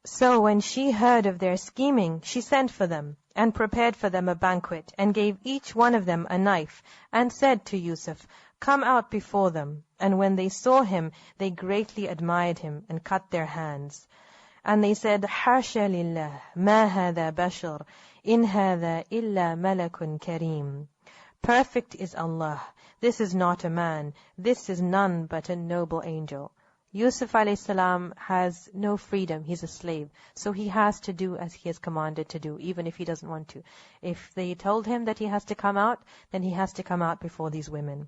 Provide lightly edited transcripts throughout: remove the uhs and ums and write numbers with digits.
So when she heard of their scheming, she sent for them, and prepared for them a banquet, and gave each one of them a knife, and said to Yusuf, "Come out before them." And when they saw him, they greatly admired him, and cut their hands. And they said, "Hasha lillah, ma hadha bashar, in hadha illa malakun kareem." Perfect is Allah. This is not a man. This is none but a noble angel. Yusuf alayhi salam has no freedom. He's a slave. So he has to do as he is commanded to do, even if he doesn't want to. If they told him that he has to come out, then he has to come out before these women.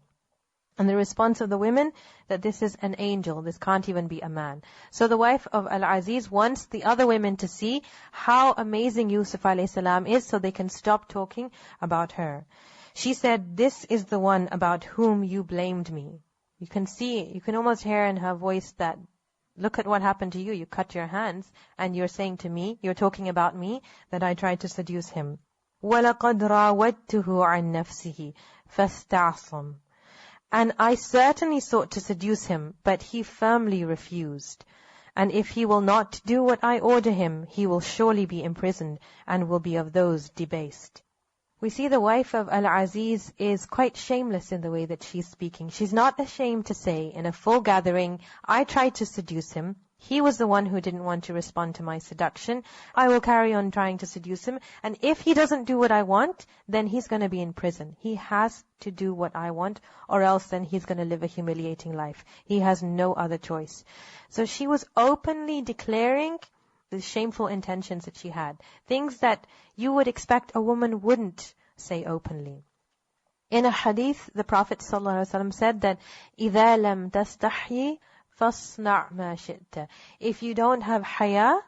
And the response of the women, that this is an angel, this can't even be a man. So the wife of Al-Aziz wants the other women to see how amazing Yusuf alayhi salam is, so they can stop talking about her. She said, "This is the one about whom you blamed me." You can almost hear in her voice that, look at what happened to you. You cut your hands, and you're saying to me, you're talking about me, that I tried to seduce him. وَلَقَدْ رَاوَدْتُهُ عَنْ نَفْسِهِ فَاسْتَعْصَمْ. And I certainly sought to seduce him, but he firmly refused. And if he will not do what I order him, he will surely be imprisoned, and will be of those debased. We see the wife of Al-Aziz is quite shameless in the way that she's speaking. She's not ashamed to say in a full gathering, "I tried to seduce him. He was the one who didn't want to respond to my seduction. I will carry on trying to seduce him. And if he doesn't do what I want, then he's going to be in prison. He has to do what I want, or else then he's going to live a humiliating life. He has no other choice." So she was openly declaring the shameful intentions that she had. Things that you would expect a woman wouldn't say openly. In a hadith, the Prophet ﷺ said that, إِذَا لَمْ تَسْتَحْيِ فَاصْنَعْ مَا شِئْتَ. If you don't have haya,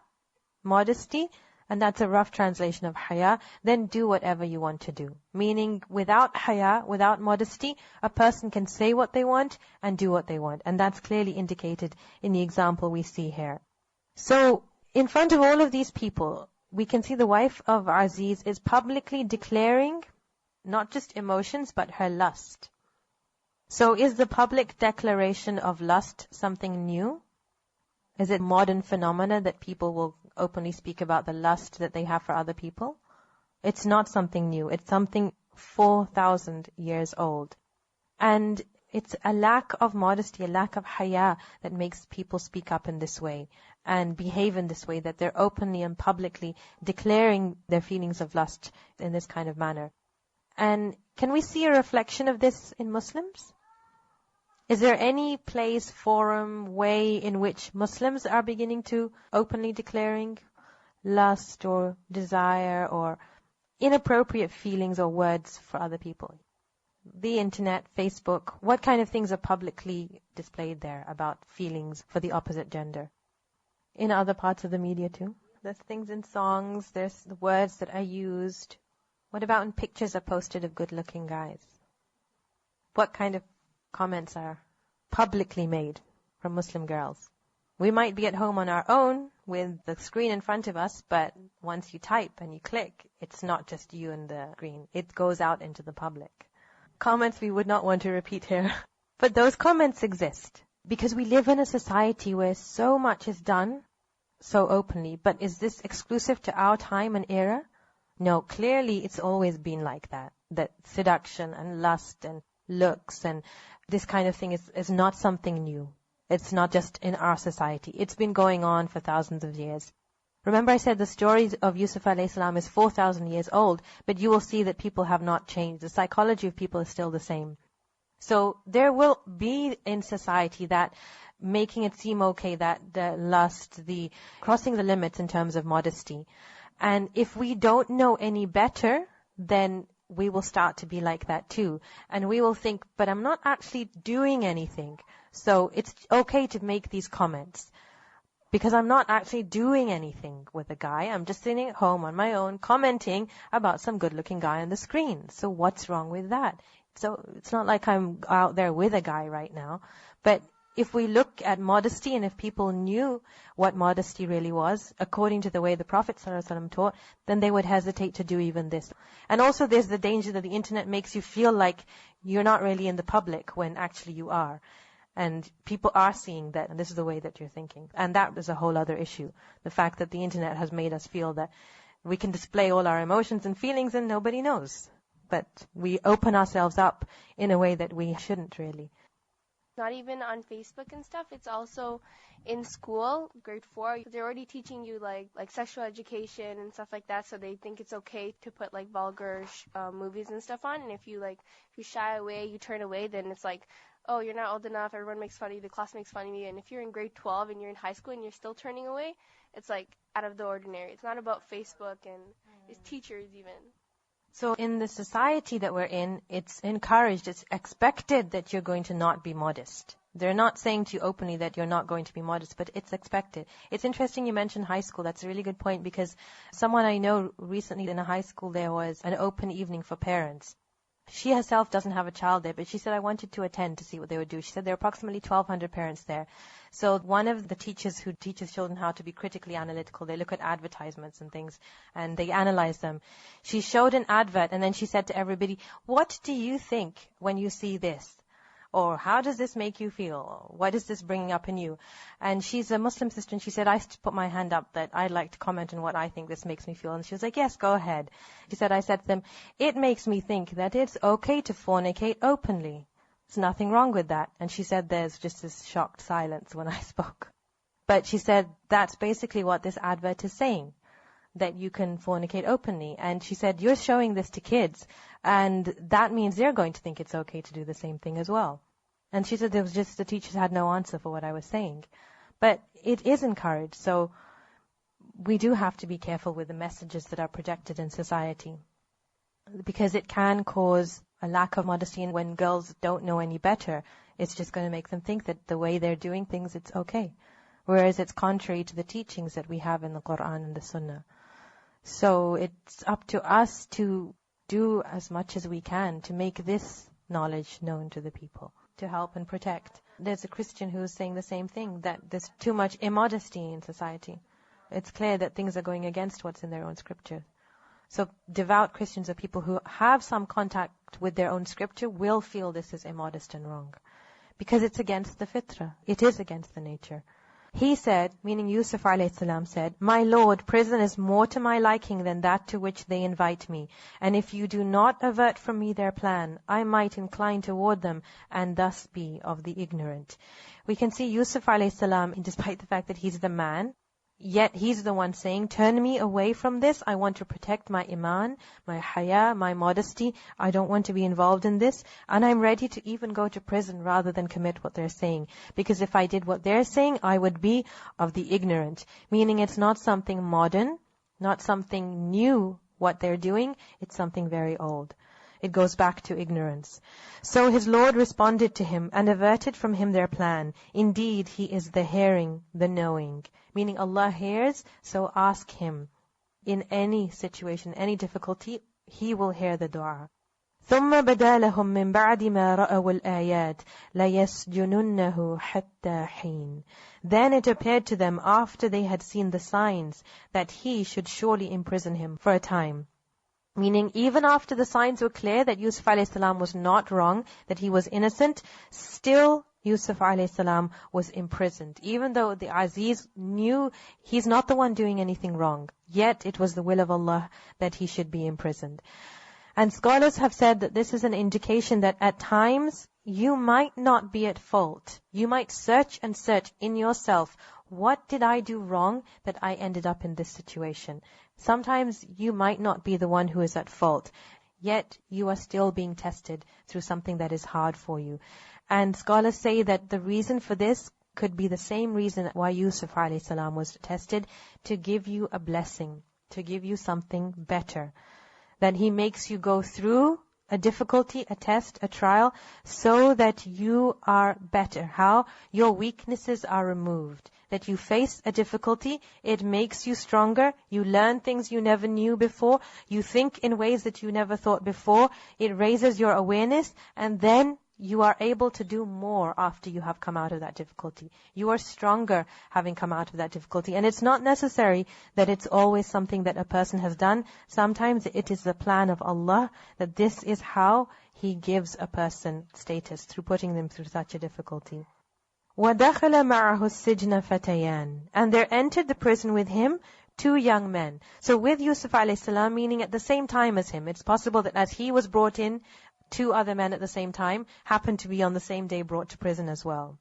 modesty, and that's a rough translation of haya, then do whatever you want to do. Meaning, without haya, without modesty, a person can say what they want and do what they want. And that's clearly indicated in the example we see here. So, in front of all of these people, we can see the wife of Aziz is publicly declaring not just emotions, but her lust. So is the public declaration of lust something new? Is it modern phenomena that people will openly speak about the lust that they have for other people? It's not something new. It's something 4,000 years old. And it's a lack of modesty, a lack of haya that makes people speak up in this way and behave in this way, that they're openly and publicly declaring their feelings of lust in this kind of manner. And can we see a reflection of this in Muslims? Is there any place, forum, way in which Muslims are beginning to openly declaring lust or desire or inappropriate feelings or words for other people? The internet, Facebook, what kind of things are publicly displayed there about feelings for the opposite gender? In other parts of the media too. There's things in songs, there's the words that are used. What about when pictures are posted of good-looking guys? What kind of comments are publicly made from Muslim girls? We might be at home on our own with the screen in front of us, but once you type and you click, it's not just you and the screen. It goes out into the public. Comments we would not want to repeat here. But those comments exist because we live in a society where so much is done so openly. But is this exclusive to our time and era? No, clearly it's always been like that. That seduction and lust and looks and this kind of thing is not something new. It's not just in our society. It's been going on for thousands of years. Remember I said the story of Yusuf alayhi salam is 4,000 years old, but you will see that people have not changed. The psychology of people is still the same. So there will be in society that making it seem okay, that the lust, the crossing the limits in terms of modesty. And if we don't know any better, then we will start to be like that too. And we will think, but I'm not actually doing anything. So it's okay to make these comments. Because I'm not actually doing anything with a guy. I'm just sitting at home on my own commenting about some good-looking guy on the screen. So what's wrong with that? So it's not like I'm out there with a guy right now. But if we look at modesty, and if people knew what modesty really was, according to the way the Prophet ﷺ taught, then they would hesitate to do even this. And also there's the danger that the internet makes you feel like you're not really in the public when actually you are. And people are seeing that, and this is the way that you're thinking. And that is a whole other issue. The fact that the internet has made us feel that we can display all our emotions and feelings and nobody knows. But we open ourselves up in a way that we shouldn't really. Not even on Facebook and stuff. It's also in school, grade 4. They're already teaching you like sexual education and stuff like that. So they think it's okay to put like vulgar movies and stuff on. And if you shy away, you turn away, then it's like, oh, you're not old enough. Everyone makes fun of you. The class makes fun of you. And if you're in grade 12 and you're in high school and you're still turning away, it's like out of the ordinary. It's not about Facebook and it's teachers even. So in the society that we're in, it's encouraged, it's expected that you're going to not be modest. They're not saying to you openly that you're not going to be modest, but it's expected. It's interesting you mentioned high school. That's a really good point, because someone I know recently in a high school, there was an open evening for parents. She herself doesn't have a child there, but she said, I wanted to attend to see what they would do. She said there are approximately 1,200 parents there. So one of the teachers who teaches children how to be critically analytical, they look at advertisements and things, and they analyze them. She showed an advert, and then she said to everybody, what do you think when you see this? Or how does this make you feel? What is this bringing up in you? And she's a Muslim sister, and she said, I put my hand up that I'd like to comment on what I think this makes me feel. And she was like, yes, go ahead. She said, I said to them, it makes me think that it's okay to fornicate openly. There's nothing wrong with that. And she said there's just this shocked silence when I spoke. But she said that's basically what this advert is saying, that you can fornicate openly. And she said, you're showing this to kids, and that means they're going to think it's okay to do the same thing as well. And she said there was just the teachers had no answer for what I was saying. But it is encouraged, so we do have to be careful with the messages that are projected in society, because it can cause a lack of modesty, and when girls don't know any better, it's just going to make them think that the way they're doing things, it's okay. Whereas it's contrary to the teachings that we have in the Quran and the Sunnah. So it's up to us to do as much as we can to make this knowledge known to the people, to help and protect. There's a Christian who is saying the same thing, that there's too much immodesty in society. It's clear that things are going against what's in their own scripture. So devout Christians, or people who have some contact with their own scripture, will feel this is immodest and wrong, because it's against the fitrah. It is against the nature. He said, meaning Yusuf alayhi salam said, my Lord, prison is more to my liking than that to which they invite me. And if you do not avert from me their plan, I might incline toward them and thus be of the ignorant. We can see Yusuf alayhi salam, despite the fact that he's the man, yet he's the one saying, turn me away from this. I want to protect my iman, my haya, my modesty. I don't want to be involved in this. And I'm ready to even go to prison rather than commit what they're saying. Because if I did what they're saying, I would be of the ignorant. Meaning it's not something modern, not something new what they're doing. It's something very old. It goes back to ignorance. So his Lord responded to him and averted from him their plan. Indeed, he is the hearing, the knowing. Meaning Allah hears, so ask him. In any situation, any difficulty, he will hear the dua. ثُمَّ بَدَا لَهُم مِّن بَعْدِ مَا رَأَوُا الْآيَاتِ لَيَسْجُنُنَّهُ حَتَّى حِينٍ. Then it appeared to them after they had seen the signs that he should surely imprison him for a time. Meaning, even after the signs were clear that Yusuf a.s. was not wrong, that he was innocent, still Yusuf a.s. was imprisoned. Even though the Aziz knew he's not the one doing anything wrong, yet it was the will of Allah that he should be imprisoned. And scholars have said that this is an indication that at times you might not be at fault. You might search and search in yourself, what did I do wrong that I ended up in this situation? Sometimes you might not be the one who is at fault, yet you are still being tested through something that is hard for you. And scholars say that the reason for this could be the same reason why Yusuf a.s. was tested, to give you a blessing, to give you something better. That he makes you go through a difficulty, a test, a trial, so that you are better. How? Your weaknesses are removed. That you face a difficulty, it makes you stronger. You learn things you never knew before. You think in ways that you never thought before. It raises your awareness, and then you are able to do more after you have come out of that difficulty. You are stronger having come out of that difficulty. And it's not necessary that it's always something that a person has done. Sometimes it is the plan of Allah that this is how He gives a person status, through putting them through such a difficulty. وَدَخَلَ مَعَهُ السِّجْنَ فَتَيَانِ, and there entered the prison with him 2 young men. So with Yusuf alayhi salam, meaning at the same time as him. It's possible that as he was brought in, 2 other men at the same time happened to be on the same day brought to prison as well.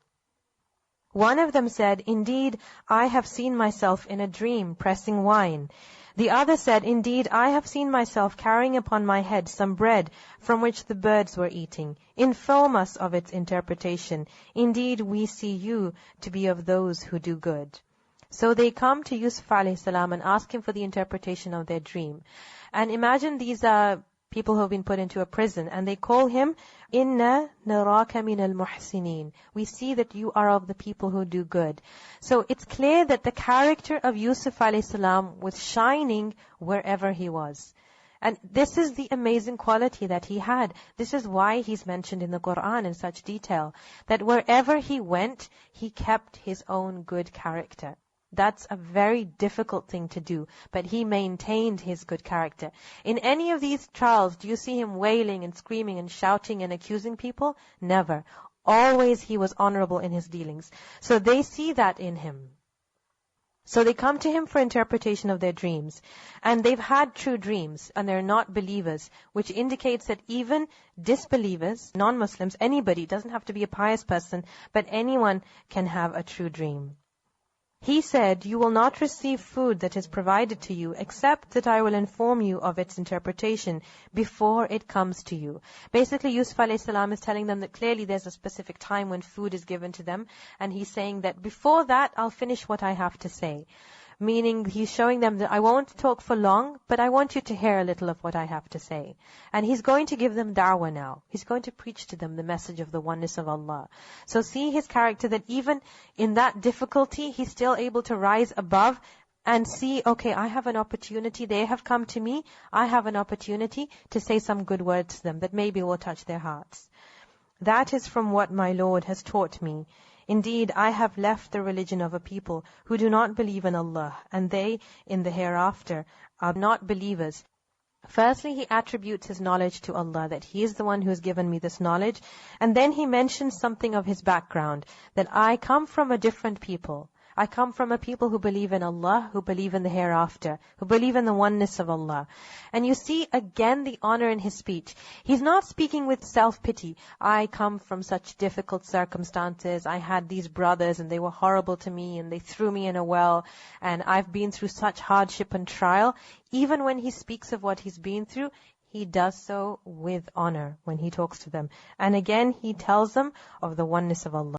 One of them said, "Indeed, I have seen myself in a dream pressing wine." The other said, "Indeed, I have seen myself carrying upon my head some bread from which the birds were eating. Inform us of its interpretation. Indeed, we see you to be of those who do good." So they come to Yusuf alayhi salam and ask him for the interpretation of their dream. And imagine these are people who have been put into a prison, and they call him, "Inna naraka min al-muhsinin." We see that you are of the people who do good. So it's clear that the character of Yusuf alayhi salam was shining wherever he was. And this is the amazing quality that he had. This is why he's mentioned in the Quran in such detail, that wherever he went, he kept his own good character. That's a very difficult thing to do, but he maintained his good character. In any of these trials, do you see him wailing and screaming and shouting and accusing people? Never. Always he was honorable in his dealings. So they see that in him. So they come to him for interpretation of their dreams. And they've had true dreams, and they're not believers, which indicates that even disbelievers, non-Muslims, anybody, doesn't have to be a pious person, but anyone can have a true dream. He said, "You will not receive food that is provided to you, except that I will inform you of its interpretation before it comes to you." Basically, Yusuf alayhi salam is telling them that clearly there's a specific time when food is given to them, and he's saying that before that, I'll finish what I have to say. Meaning, he's showing them that I won't talk for long, but I want you to hear a little of what I have to say. And he's going to give them da'wah now. He's going to preach to them the message of the oneness of Allah. So see his character, that even in that difficulty, he's still able to rise above and see, okay, I have an opportunity. They have come to me. I have an opportunity to say some good words to them that maybe will touch their hearts. That is from what my Lord has taught me. Indeed, I have left the religion of a people who do not believe in Allah, and they, in the hereafter, are not believers. Firstly, he attributes his knowledge to Allah, that he is the one who has given me this knowledge. And then he mentions something of his background, that I come from a different people. I come from a people who believe in Allah, who believe in the hereafter, who believe in the oneness of Allah. And you see again the honor in his speech. He's not speaking with self-pity. I come from such difficult circumstances. I had these brothers and they were horrible to me and they threw me in a well. And I've been through such hardship and trial. Even when he speaks of what he's been through, he does so with honor when he talks to them. And again, he tells them of the oneness of Allah.